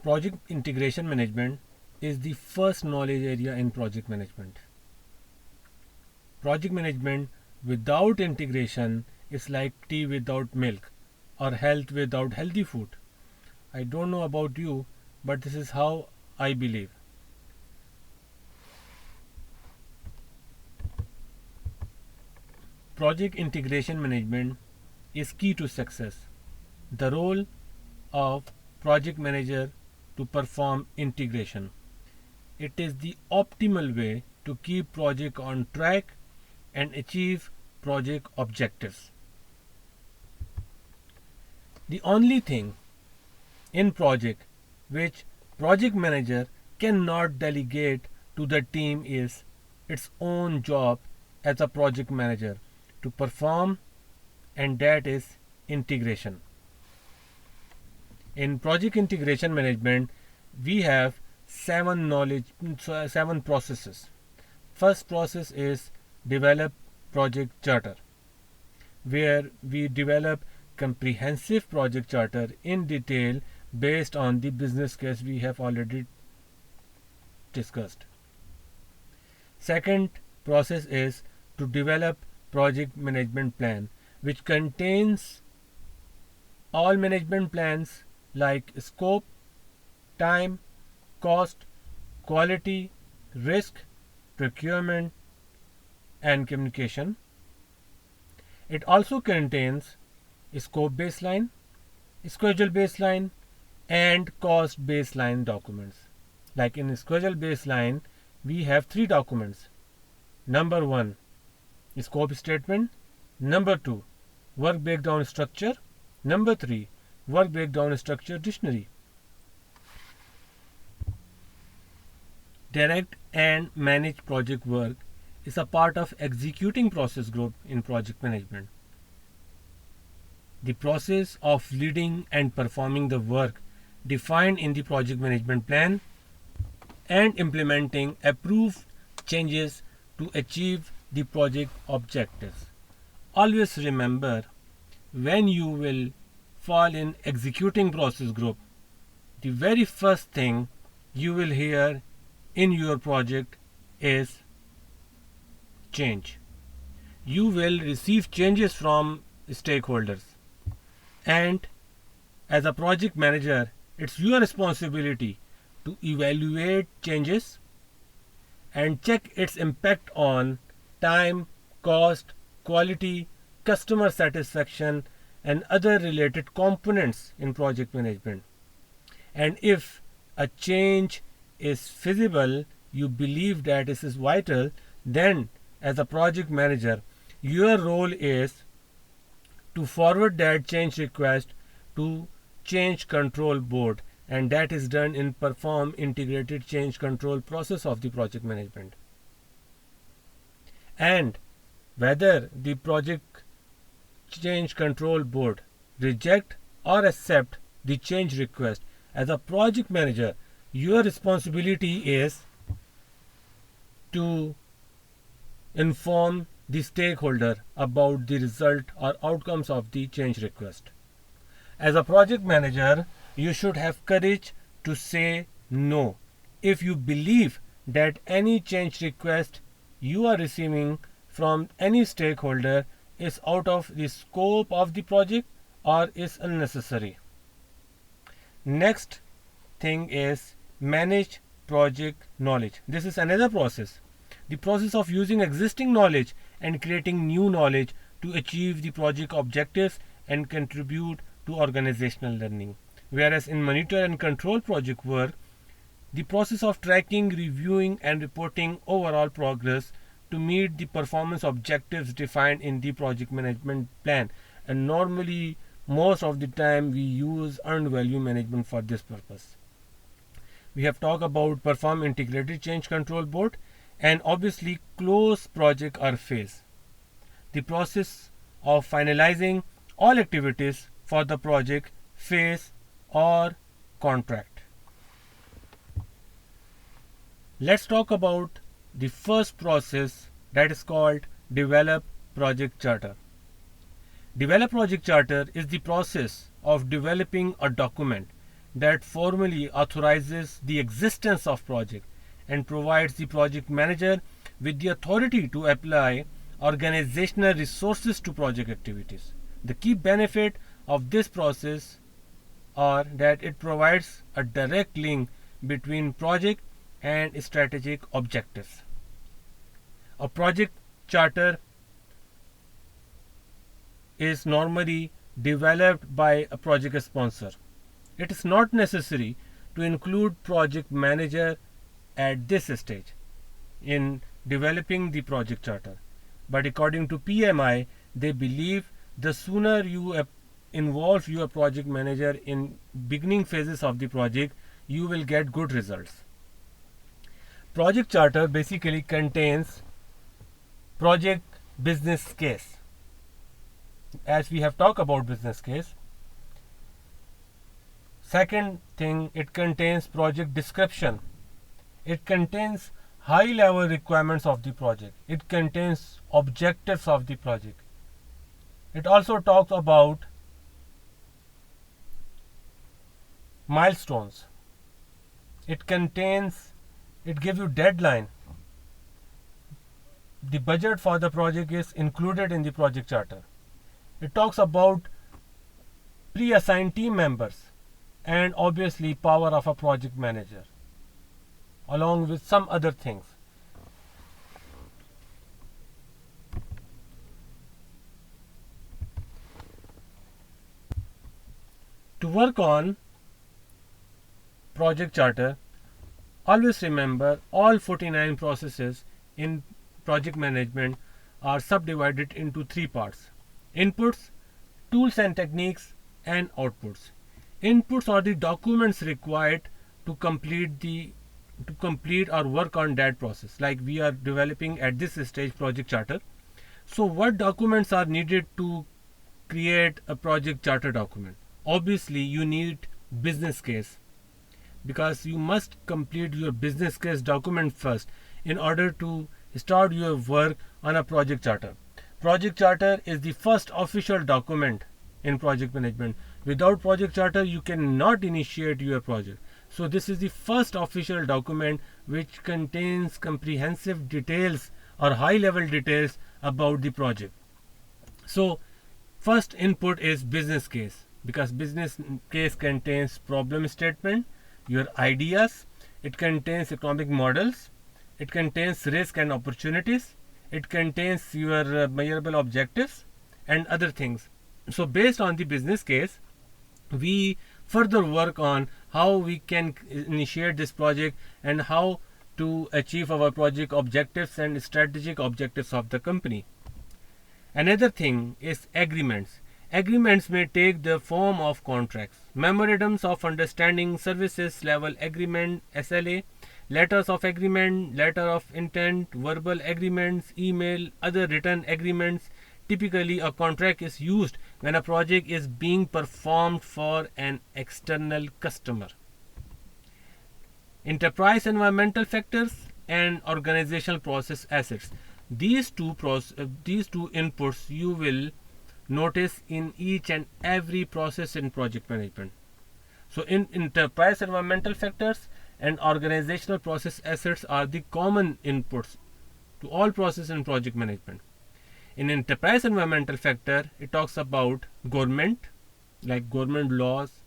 Project integration management is the first knowledge area in project management. Project management without integration is like tea without milk or health without healthy food. I don't know about you, but this is how I believe. Project integration management is key to success. The role of project manager to perform integration. It is the optimal way to keep project on track and achieve project objectives. The only thing in project which project manager cannot delegate to the team is its own job as a project manager to perform, and that is integration. In project integration management, we have seven processes. First process is develop project charter, where we develop comprehensive project charter in detail based on the business case we have already discussed. Second process is to develop project management plan, which contains all management plans like scope, time, cost, quality, risk, procurement, and communication. It also contains scope baseline, schedule baseline, and cost baseline documents. Like in schedule baseline, we have three documents. Number 1, scope statement. Number 2, work breakdown structure. Number 3, work breakdown structure dictionary. Direct and manage project work is a part of executing process group in project management. The process of leading and performing the work defined in the project management plan and implementing approved changes to achieve the project objectives. Always remember, when you will fall in executing process group, the very first thing you will hear in your project is change. You will receive changes from stakeholders, and as a project manager, it's your responsibility to evaluate changes and check its impact on time, cost, quality, customer satisfaction, and other related components in project management. And if a change is feasible, you believe that this is vital, then as a project manager, your role is to forward that change request to change control board, and that is done in perform integrated change control process of the project management. And whether the project change control board reject or accept the change request, as a project manager, your responsibility is to inform the stakeholder about the result or outcomes of the change request. As a project manager, you should have courage to say no if you believe that any change request you are receiving from any stakeholder is out of the scope of the project or is unnecessary. Next thing is manage project knowledge. This is another process. The process of using existing knowledge and creating new knowledge to achieve the project objectives and contribute to organizational learning. Whereas in monitor and control project work, the process of tracking, reviewing, and reporting overall progress to meet the performance objectives defined in the project management plan. And normally, most of the time, we use earned value management for this purpose. We have talked about perform integrated change control board, and obviously close project or phase. The process of finalizing all activities for the project, phase, or contract. Let's talk about the first process, that is called develop project charter. Develop project charter is the process of developing a document that formally authorizes the existence of project and provides the project manager with the authority to apply organizational resources to project activities. The key benefit of this process are that it provides a direct link between project and strategic objectives. A project charter is normally developed by a project sponsor. It is not necessary to include project manager at this stage in developing the project charter. But according to PMI, they believe the sooner you involve your project manager in beginning phases of the project, you will get good results. Project charter basically contains project business case. As we have talked about business case. Second thing, it contains project description. It contains high level requirements of the project. It contains objectives of the project. It also talks about milestones. It gives you deadline. The budget for the project is included in the project charter. It talks about pre-assigned team members and obviously power of a project manager along with some other things. To work on project charter, always remember all 49 processes in project management are subdivided into three parts: inputs, tools and techniques, and outputs. Inputs are the documents required to complete or work on that process. Like we are developing at this stage project charter. So what documents are needed to create a project charter document? Obviously you need business case, because you must complete your business case document first in order to start your work on a project charter. Project charter is the first official document in project management. Without project charter, you cannot initiate your project. So this is the first official document which contains comprehensive details or high level details about the project. So first input is business case, because business case contains problem statement, your ideas, it contains economic models, it contains risk and opportunities, it contains your measurable objectives and other things. So based on the business case, we further work on how we can initiate this project and how to achieve our project objectives and strategic objectives of the company. Another thing is agreements. Agreements may take the form of contracts, memorandums of understanding, services level agreement SLA, letters of agreement, letter of intent, verbal agreements, email, other written agreements. Typically, a contract is used when a project is being performed for an external customer. Enterprise environmental factors and organizational process assets. These two inputs you will notice in each and every process in project management. So in enterprise environmental factors and organizational process assets are the common inputs to all process in project management. In enterprise environmental factor, it talks about government, like government laws,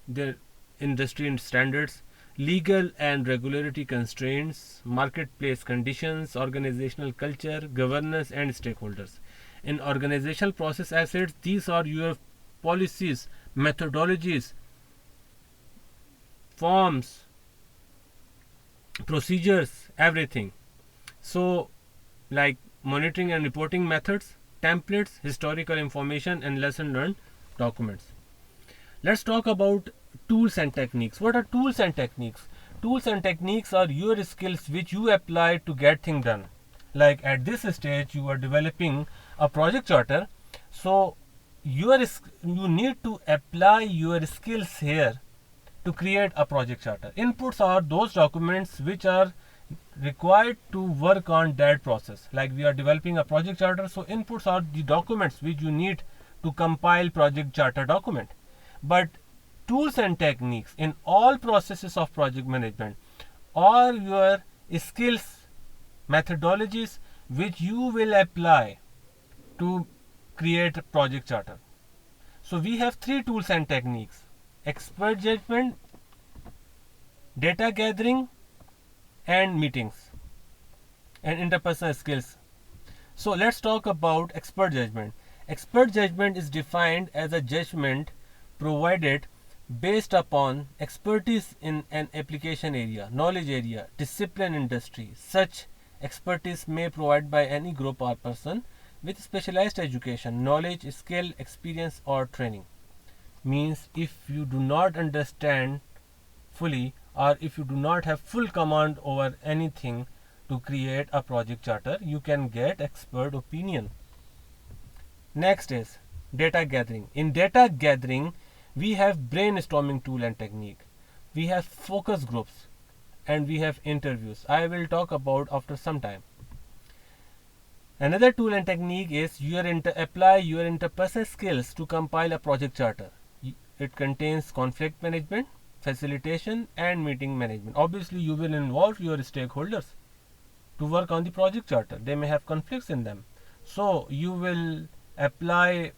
the industry and standards, legal and regulatory constraints, marketplace conditions, organizational culture, governance and stakeholders. In organizational process assets, these are your policies, methodologies, forms, procedures, everything. So like monitoring and reporting methods, templates, historical information and lesson learned documents. Let's talk about tools and techniques. What are tools and techniques? Tools and techniques are your skills which you apply to get things done. Like at this stage you are developing a project charter, so you need to apply your skills here to create a project charter. Inputs are those documents which are required to work on that process. Like we are developing a project charter, so inputs are the documents which you need to compile project charter document. But tools and techniques in all processes of project management, or your skills, methodologies which you will apply to create a project charter. So we have three tools and techniques: expert judgment, data gathering, and meetings, and interpersonal skills. So let's talk about expert judgment. Expert judgment is defined as a judgment provided based upon expertise in an application area, knowledge area, discipline, industry. Such expertise may provide by any group or person with specialized education, knowledge, skill, experience, or training. Means if you do not understand fully, or if you do not have full command over anything to create a project charter, you can get expert opinion. Next is data gathering. In data gathering, we have brainstorming tool and technique, we have focus groups, and we have interviews. I will talk about after some time. Another tool and technique is apply your interpersonal skills to compile a project charter. It contains conflict management, facilitation, and meeting management. Obviously, you will involve your stakeholders to work on the project charter. They may have conflicts in them. So you will apply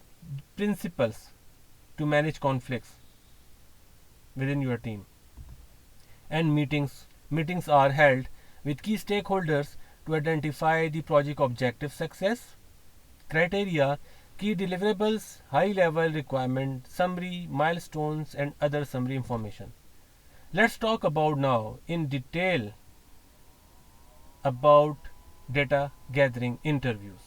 principles to manage conflicts within your team. And meetings are held with key stakeholders to identify the project objective, success criteria, key deliverables, high level requirement, summary, milestones, and other summary information. Let's talk about now in detail about data gathering interviews.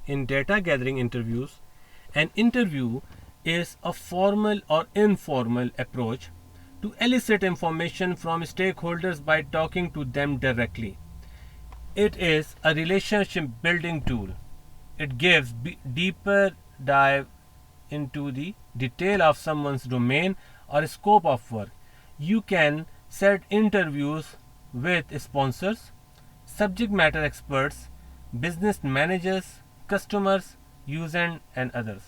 In data gathering interviews, an interview is a formal or informal approach to elicit information from stakeholders by talking to them directly. It is a relationship building tool. It gives deeper dive into the detail of someone's domain or scope of work. You can set interviews with sponsors, subject matter experts, business managers, customers, users, and others.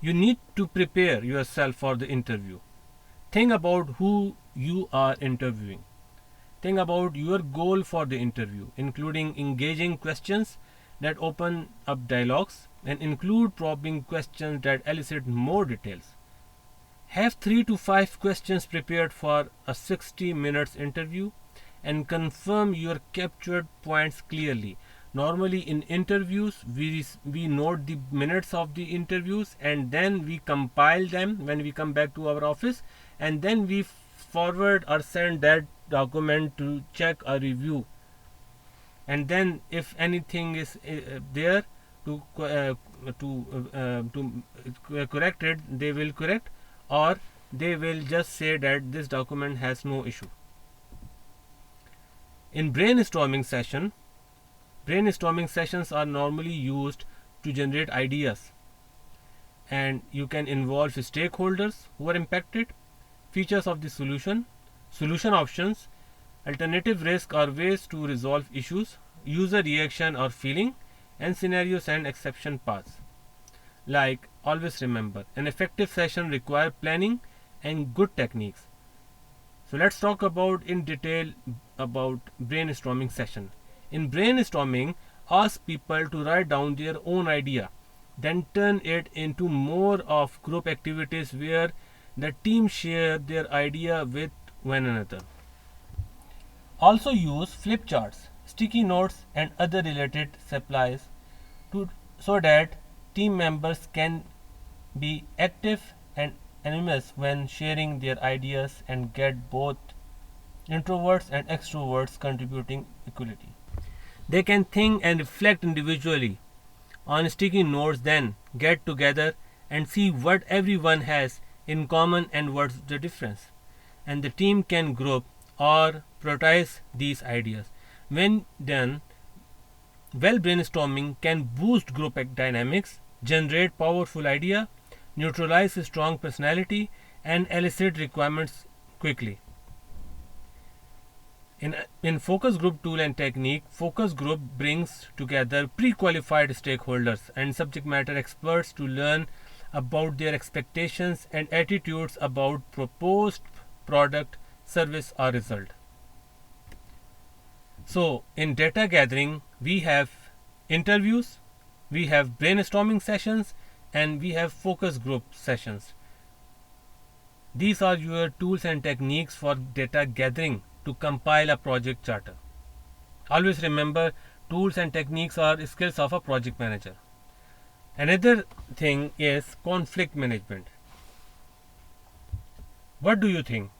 You need to prepare yourself for the interview. Think about who you are interviewing. Think about your goal for the interview, including engaging questions that open up dialogues, and include probing questions that elicit more details. Have 3 to 5 questions prepared for a 60 minutes interview, and confirm your captured points clearly. Normally in interviews, we note the minutes of the interviews, and then we compile them when we come back to our office, and then we forward or send that document to check or review. And then if anything is there to correct it, they will correct, or they will just say that this document has no issue. In brainstorming sessions are normally used to generate ideas, and you can involve stakeholders who are impacted, features of the solution options, alternative risk or ways to resolve issues, user reaction or feeling, and scenarios and exception paths. Like, always remember, an effective session requires planning and good techniques. So let's talk about in detail about brainstorming session. In brainstorming, ask people to write down their own idea, then turn it into more of group activities where the team share their idea with one another. Also use flip charts, sticky notes, and other related supplies so that team members can be active and anonymous when sharing their ideas and get both introverts and extroverts contributing equally. They can think and reflect individually on sticky notes, then get together and see what everyone has in common and what's the difference. And the team can group or prioritize these ideas. When done well, brainstorming can boost group dynamics, generate powerful idea, neutralize a strong personality, and elicit requirements quickly. In focus group tool and technique, focus group brings together pre-qualified stakeholders and subject matter experts to learn about their expectations and attitudes about proposed product, service or result. So in data gathering, we have interviews, we have brainstorming sessions, and we have focus group sessions. These are your tools and techniques for data gathering to compile a project charter. Always remember, tools and techniques are skills of a project manager. Another thing is conflict management. What do you think?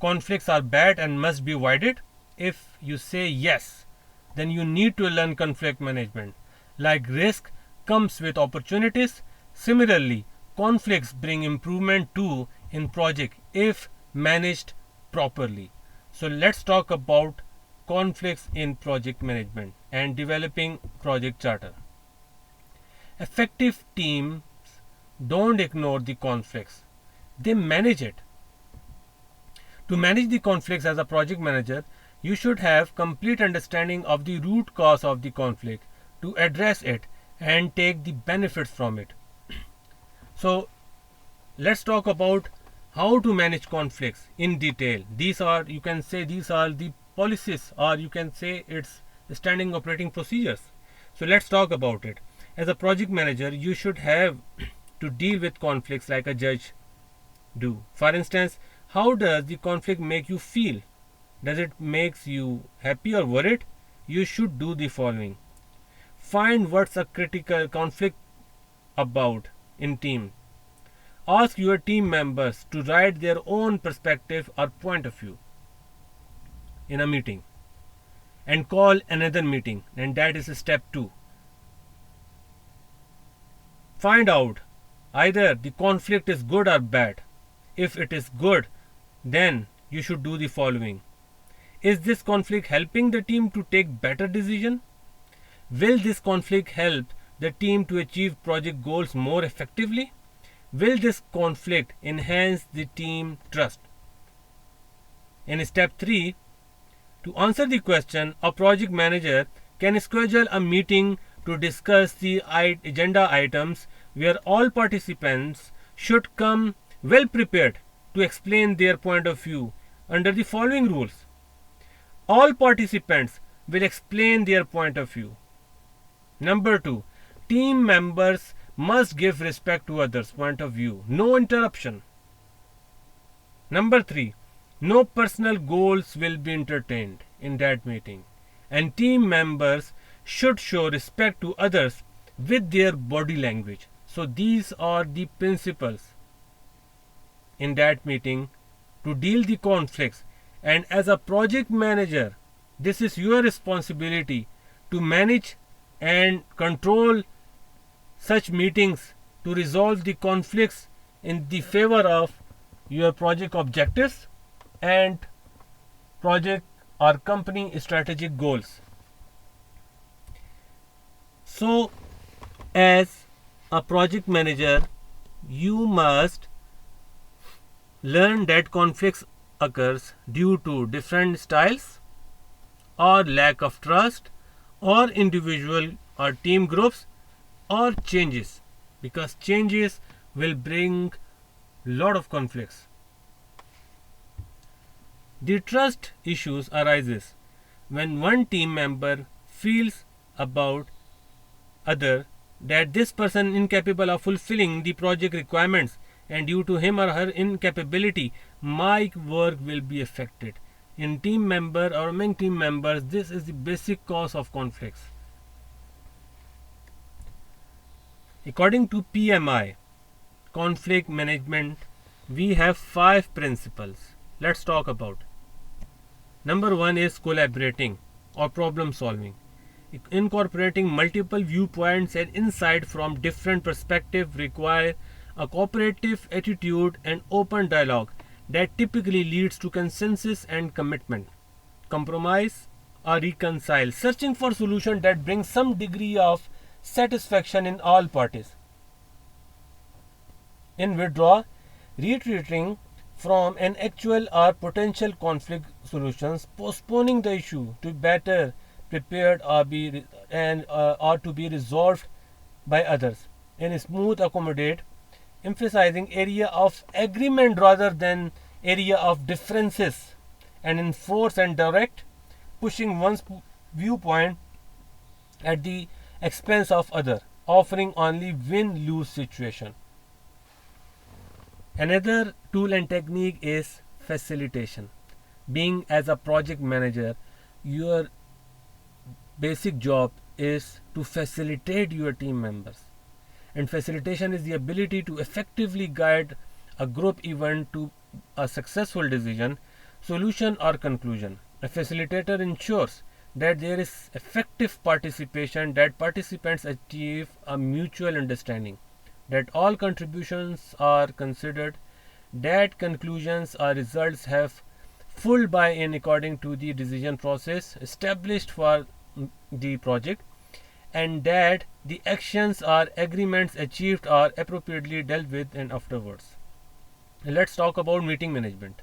Conflicts are bad and must be avoided? If you say yes, then you need to learn conflict management. Like risk comes with opportunities, similarly, conflicts bring improvement too in project if managed properly. So let's talk about conflicts in project management and developing project charter. Effective teams don't ignore the conflicts, they manage it. To manage the conflicts as a project manager, you should have complete understanding of the root cause of the conflict to address it and take the benefits from it. So let's talk about how to manage conflicts in detail. These are, you can say, these are the policies, or you can say it's standing operating procedures. So let's talk about it. As a project manager, you should have to deal with conflicts like a judge do. For instance, how does the conflict make you feel? Does it make you happy or worried? You should do the following. Find what's a critical conflict about in team. Ask your team members to write their own perspective or point of view in a meeting and call another meeting, and that is step 2. Find out either the conflict is good or bad. If it is good, then you should do the following. Is this conflict helping the team to take better decision? Will this conflict help the team to achieve project goals more effectively? Will this conflict enhance the team trust? In step 3, to answer the question, a project manager can schedule a meeting to discuss the agenda items where all participants should come well prepared to explain their point of view under the following rules. All participants will explain their point of view. Number 2, team members must give respect to others' point of view. No interruption. Number 3, no personal goals will be entertained in that meeting, and team members should show respect to others with their body language. So these are the principles in that meeting to deal the conflicts, and as a project manager, this is your responsibility to manage and control such meetings to resolve the conflicts in the favor of your project objectives and project or company strategic goals. So as a project manager, you must learn that conflicts occurs due to different styles or lack of trust or individual or team groups or changes, because changes will bring lot of conflicts. The trust issues arises when one team member feels about other that this person incapable of fulfilling the project requirements, and due to him or her incapability my work will be affected. In team member or among team members, this is the basic cause of conflicts. According to PMI, conflict management, we have 5 principles. Let's talk about. Number 1 is collaborating or problem solving. Incorporating multiple viewpoints and insight from different perspectives require a cooperative attitude and open dialogue that typically leads to consensus and commitment. Compromise or reconcile, searching for solutions that bring some degree of satisfaction in all parties. In withdraw, retreating from an actual or potential conflict solutions, postponing the issue to be better prepared or to be resolved by others in a smooth accommodate, emphasizing area of agreement rather than area of differences, and enforce and direct, pushing one's viewpoint at the expense of other, offering only win-lose situation. Another tool and technique is facilitation. Being as a project manager, your basic job is to facilitate your team members. And facilitation is the ability to effectively guide a group event to a successful decision, solution, or conclusion. A facilitator ensures that there is effective participation, that participants achieve a mutual understanding, that all contributions are considered, that conclusions or results have full buy-in according to the decision process established for the project, and that the actions or agreements achieved are appropriately dealt with and afterwards. Let's talk about meeting management.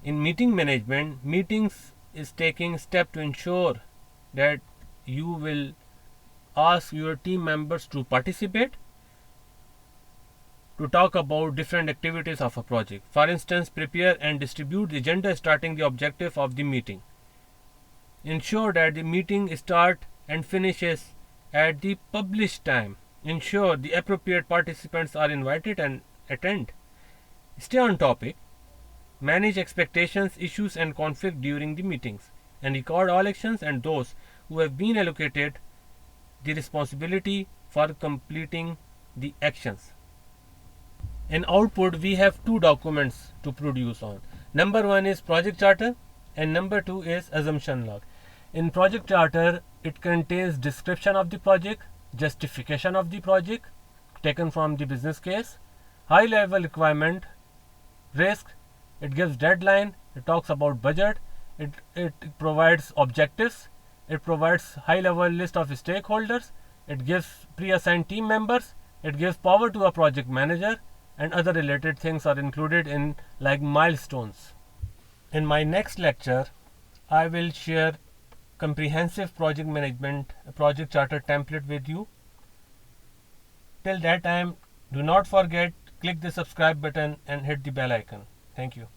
In meeting management, meetings is taking step to ensure that you will ask your team members to participate, to talk about different activities of a project. For instance, prepare and distribute the agenda starting the objective of the meeting. Ensure that the meeting start and finishes at the published time. Ensure the appropriate participants are invited and attend. Stay on topic. Manage expectations, issues, and conflict during the meetings, and record all actions and those who have been allocated the responsibility for completing the actions. In output, we have two documents to produce on. Number one is project charter, and number two is assumption log. In project charter, it contains description of the project, justification of the project taken from the business case, high level requirement, risk, it gives deadline, it talks about budget, it provides objectives, it provides high level list of stakeholders, it gives pre-assigned team members, it gives power to a project manager, and other related things are included in like milestones. In my next lecture, I will share comprehensive project management project charter template with you. Till that time, do not forget, click the subscribe button and hit the bell icon. Thank you.